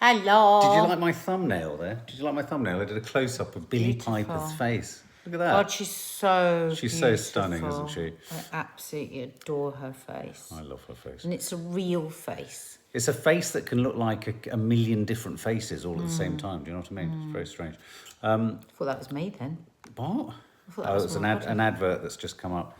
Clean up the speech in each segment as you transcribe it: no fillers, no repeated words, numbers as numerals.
Hello. Did you like my thumbnail there? Did you like my thumbnail? I did a close-up of Billie Piper's face. Look at that. God, she's so so stunning, isn't she? I absolutely adore her face. I love her face. And it's a real face. It's a face that can look like a million different faces all at the same time. Do you know what I mean? It's very strange. I thought that was me then. What? I thought that was it's my an advert that's just come up.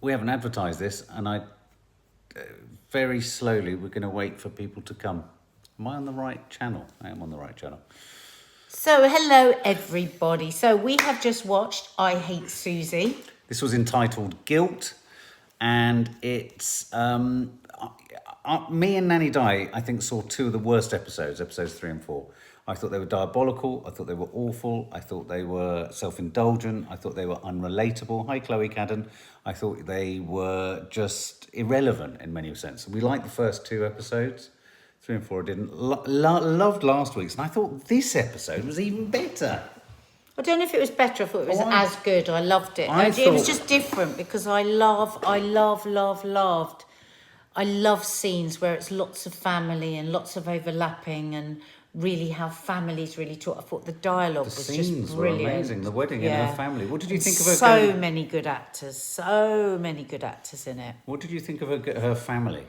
We haven't advertised this, and very slowly we're going to wait for people to come. Am I on the right channel? I am on the right channel. So, hello everybody. So, we have just watched I Hate Suzie. This was entitled Guilt, and it's... me and Nanny Di, I think, saw two of the worst episodes 3 and 4. I thought they were diabolical. I thought they were awful. I thought they were self-indulgent. I thought they were unrelatable. Hi, Chloe Cadden. I thought they were just irrelevant in many senses. We liked the first 2 episodes. 3 and 4 I didn't. Loved last week's. And I thought this episode was even better. I don't know if it was better. I thought it was as good. I loved it. It was just different because I love scenes where it's lots of family and lots of overlapping and really how families really talk. I thought the dialogue was just brilliant. The scenes were amazing. The wedding and her family. What did you think of her? So many good actors in it. What did you think of her family?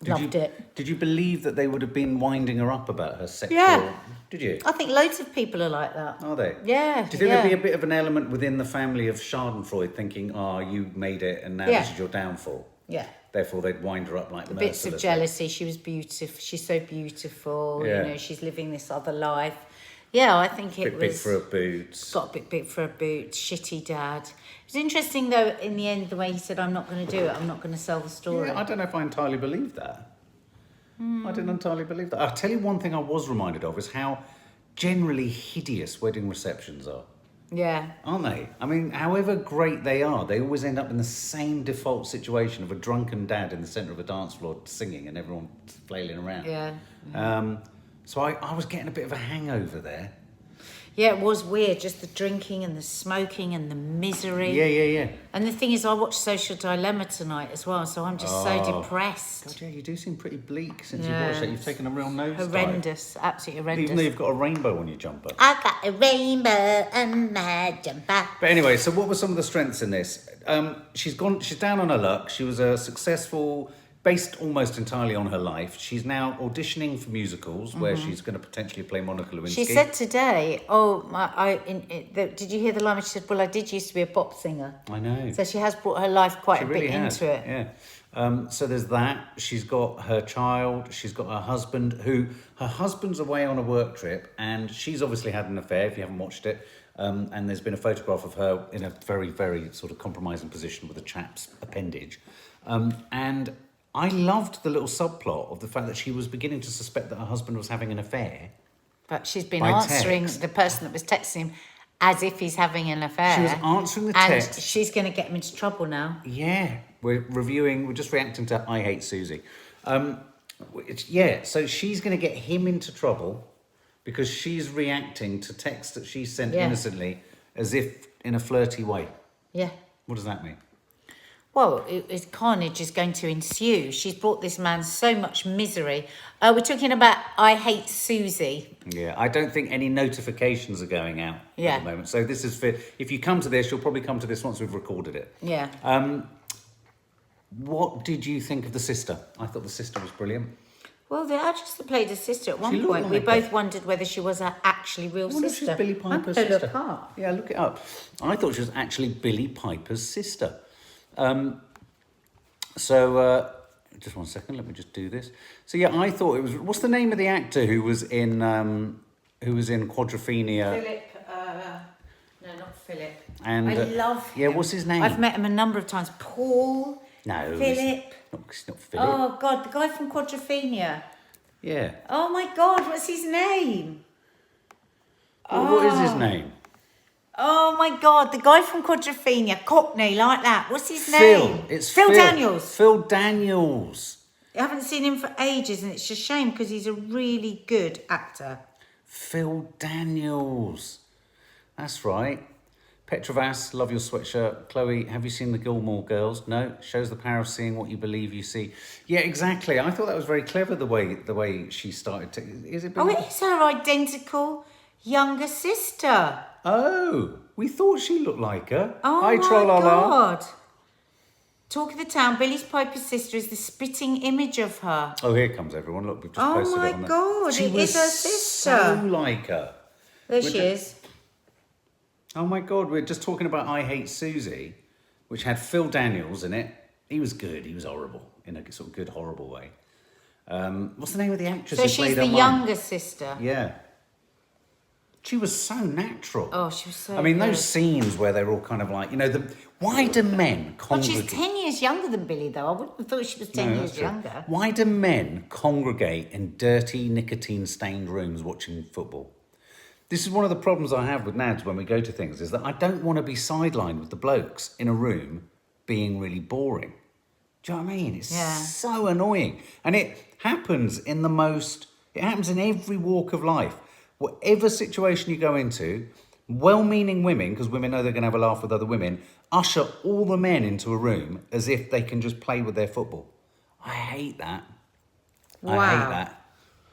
Loved it. Did you believe that they would have been winding her up about her sexual... Yeah. Did you? I think loads of people are like that. Are they? Yeah. Do you think there'd be a bit of an element within the family of Schadenfreude thinking, you made it and now this is your downfall? Yeah. Therefore, they'd wind her up like the bits of jealousy. She was beautiful. She's so beautiful. Yeah. You know, she's living this other life. Yeah, I think it was... big for her boots. Got a bit big for her boots. Shitty dad. It was interesting, though, in the end, the way he said, I'm not going to do it. I'm not going to sell the story. Yeah, I don't know if I entirely believe that. I didn't entirely believe that. I'll tell you one thing I was reminded of is how generally hideous wedding receptions are. Yeah. Aren't they? I mean, however great they are, they always end up in the same default situation of a drunken dad in the centre of a dance floor singing and everyone flailing around. Yeah. So I was getting a bit of a hangover there. Yeah, it was weird, just the drinking and the smoking and the misery. Yeah. And the thing is, I watched Social Dilemma tonight as well, so I'm just so depressed. God, yeah, you do seem pretty bleak since you've watched that. You've taken a real nosedive. Horrendous, absolutely horrendous. Even though you've got a rainbow on your jumper. I got a rainbow on my jumper. But anyway, so what were some of the strengths in this? She's down on her luck. She was a successful... based almost entirely on her life. She's now auditioning for musicals where she's going to potentially play Monica Lewinsky. She said today, did you hear the line where she said, well, I did used to be a pop singer. I know. So she has brought her life quite really into it. Yeah. So there's that. She's got her child. She's got her husband, her husband's away on a work trip, and she's obviously had an affair, if you haven't watched it. And there's been a photograph of her in a very, very sort of compromising position with a chap's appendage. And I loved the little subplot of the fact that she was beginning to suspect that her husband was having an affair. But she's been answering text. the person that was texting him as if he's having an affair. She was answering the text. And she's going to get him into trouble now. Yeah. We're just reacting to I Hate Suzie. So she's going to get him into trouble because she's reacting to texts that she sent innocently as if in a flirty way. Yeah. What does that mean? Well, carnage is going to ensue. She's brought this man so much misery. We're talking about I Hate Suzie. Yeah, I don't think any notifications are going out at the moment. So this is for... If you come to this, you'll probably come to this once we've recorded it. Yeah. What did you think of the sister? I thought the sister was brilliant. Well, the actress that played her sister at one point, we both wondered whether she was her actually real sister. She's Billie Piper's sister. Look up. Yeah, look it up. I thought she was actually Billie Piper's sister. Just 1 second, let me just do this. So yeah, I thought it was... What's the name of the actor who was in Quadrophenia? Philip, no, not Philip. And, I love him. Yeah, what's his name? I've met him a number of times. Paul. No. Philip. It's not Philip. Oh, God, the guy from Quadrophenia. Yeah. Oh, my God, what's his name? Well, what is his name? Oh, my God, the guy from Quadrophenia, Cockney, like that. What's his name? It's Phil Daniels. Phil Daniels. I haven't seen him for ages, and it's a shame because he's a really good actor. Phil Daniels. That's right. Petrovas, love your sweatshirt. Chloe, have you seen the Gilmore Girls? No. Shows the power of seeing what you believe you see. Yeah, exactly. I thought that was very clever the way she started to. Is it? Oh, it is her identical younger sister. Oh, we thought she looked like her. Oh Hi, my Trollala. God. Talk of the town, Billy's Piper's sister is the spitting image of her. Oh, here comes everyone. Look, we've just Oh posted my it on there. God, She it was is her sister. so like her. There she is. Oh my God, we're just talking about I Hate Suzie, which had Phil Daniels in it. He was good. He was horrible in a sort of good, horrible way. What's the name of the actress So who she's played the her mum? younger sister. Yeah. She was so natural. Oh, she was so I mean, good. those scenes where they're all kind of like, why do men Well, congregate? she's 10 years younger than Billy, though. I wouldn't have thought she was 10 No, years that's true. younger. Why do men congregate in dirty, nicotine-stained rooms watching football? This is one of the problems I have with Nads when we go to things, is that I don't want to be sidelined with the blokes in a room being really boring. Do you know what I mean? It's so annoying. And it happens in every walk of life. Whatever situation you go into, well-meaning women, because women know they're going to have a laugh with other women, usher all the men into a room as if they can just play with their football. I hate that. Wow. I hate that.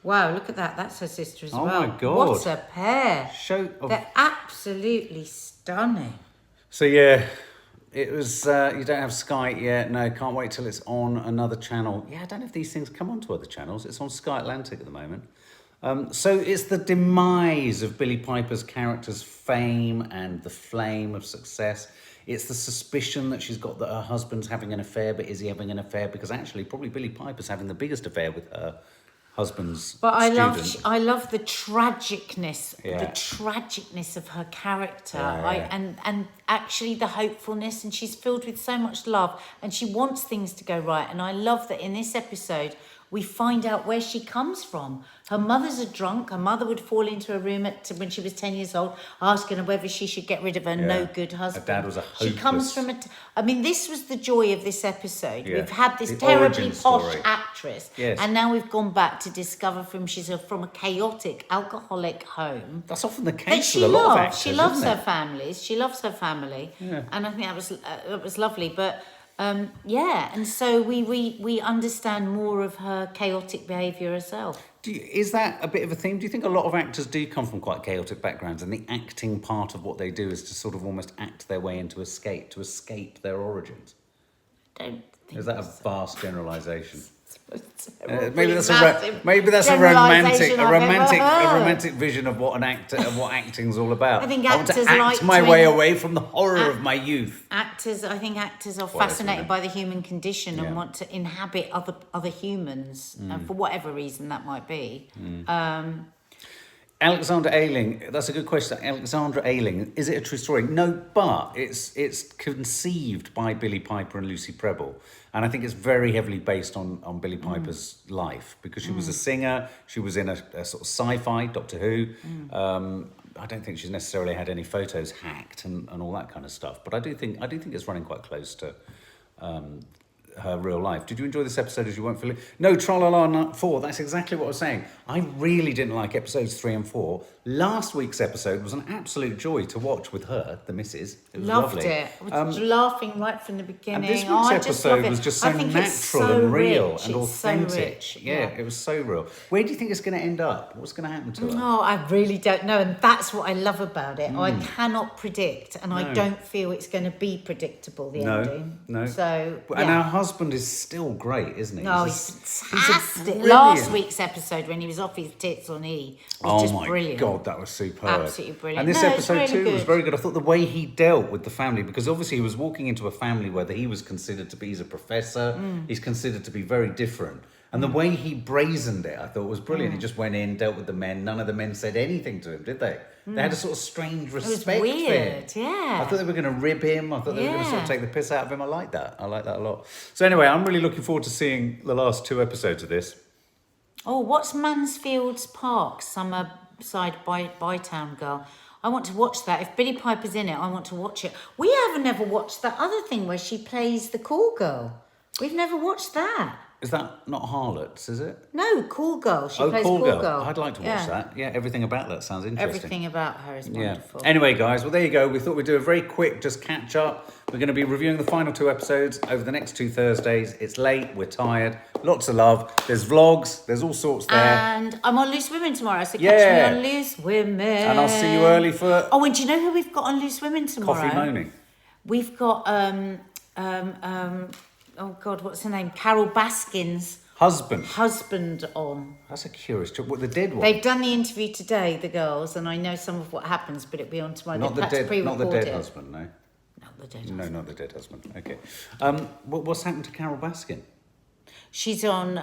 Wow, look at that. That's her sister as well. Oh my God. What a pair. They're absolutely stunning. So yeah, it was, you don't have Sky yet. No, can't wait till it's on another channel. Yeah, I don't know if these things come onto other channels. It's on Sky Atlantic at the moment. So it's the demise of Billie Piper's character's fame and the flame of success. It's the suspicion that she's got that her husband's having an affair, but is he having an affair? Because actually, probably Billie Piper's having the biggest affair with her husband's But student. I love the tragicness, Yeah. the tragicness of her character, Yeah. and actually the hopefulness, and she's filled with so much love, and she wants things to go right. And I love that in this episode we find out where she comes from. Her mother's a drunk. Her mother would fall into a room when she was 10 years old, asking her whether she should get rid of her no-good husband. Her dad was a She comes hopeless- from I mean, this was the joy of this episode. Yeah. We've had this The terribly origin posh story. actress, Yes. and now we've gone back to discover she's from a chaotic, alcoholic home. That's often the That case she with a lot of loves. actors, She loves isn't her it? families. She loves her family, Yeah. and I think that was lovely. But yeah, and so we understand more of her chaotic behaviour herself. Is that a bit of a theme? Do you think a lot of actors do come from quite chaotic backgrounds, and the acting part of what they do is to sort of almost act their way into escape their origins? I don't think Is that a so. vast generalisation? Maybe that's a romantic vision of what acting's all about. I think want to actors act like my to way in- away from the horror of my youth. I think actors are Whatever, fascinated yeah. by the human condition Yeah. and want to inhabit other humans, and for whatever reason that might be. Alexandra Ayling, that's a good question. Alexandra Ayling, is it a true story? No, but it's conceived by Billie Piper and Lucy Prebble. And I think it's very heavily based on Billie Piper's life, because she was a singer, she was in a sort of sci-fi, Doctor Who. I don't think she's necessarily had any photos hacked and all that kind of stuff. But I do think it's running quite close to her real life. Did you enjoy this episode as you weren't feeling? No, Tralala 4, that's exactly what I was saying. I really didn't like episodes 3 and 4. Last week's episode was an absolute joy to watch with her, the missus. It was Loved lovely. it. I was laughing right from the beginning. And this week's I just love episode it. was just I so think natural it's so and real rich. and It's so authentic. rich. Yeah, it was so real. Where do you think it's going to end up? What's going to happen to her? No, I really don't know, and that's what I love about it. I cannot predict, and I don't feel it's going to be predictable. The ending. No. So And her husband is still great, isn't he? no, He's he's a fantastic. brilliant- Last week's episode when he was off his tits on E was Oh just my brilliant. God, that was superb. Absolutely brilliant. And this No, it's episode really too was good. very good. I thought the way he dealt with the family, because obviously he was walking into a family where he was considered to be, he's a professor, he's considered to be very different. And the way he brazened it, I thought was brilliant. He just went in, dealt with the men. None of the men said anything to him, did they? They had a sort of strange respect for him. weird, yeah. I thought they were going to rib him. I thought they were going to sort Yeah. of take the piss out of him. I like that. I like that a lot. So anyway, I'm really looking forward to seeing the last 2 episodes of this. Oh, what's Mansfield's Park, Summerside Bytown Girl? I want to watch that. If Billie Piper's in it, I want to watch it. We haven't ever watched that other thing where she plays the cool girl. We've never watched that. Is that not Harlots, is it? No, Call Girl. She plays Call Girl. I'd like to watch that. Yeah, everything about that sounds interesting. Everything about her is wonderful. Yeah. Anyway, guys, well, there you go. We thought we'd do a very quick just catch up. We're going to be reviewing the final 2 episodes over the next 2 Thursdays. It's late. We're tired. Lots of love. There's vlogs. There's all sorts there. And I'm on Loose Women tomorrow, so catch me on Loose Women. And I'll see you early for... Oh, and do you know who we've got on Loose Women tomorrow? Coffee Moaning. We've got, oh God, what's her name? Carol Baskin's husband on. That's a curious job. What, the dead one? They've done the interview today, the girls, and I know some of what happens, but it'll be on tomorrow. Not the dead husband, no. Not the dead husband. No, not the dead husband. Okay. What's happened to Carol Baskin? She's on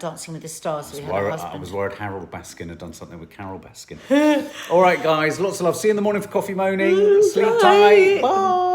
Dancing with the Stars. I was worried Harold Baskin had done something with Carol Baskin. All right, guys. Lots of love. See you in the morning for coffee moaning. Sleep tight. Bye.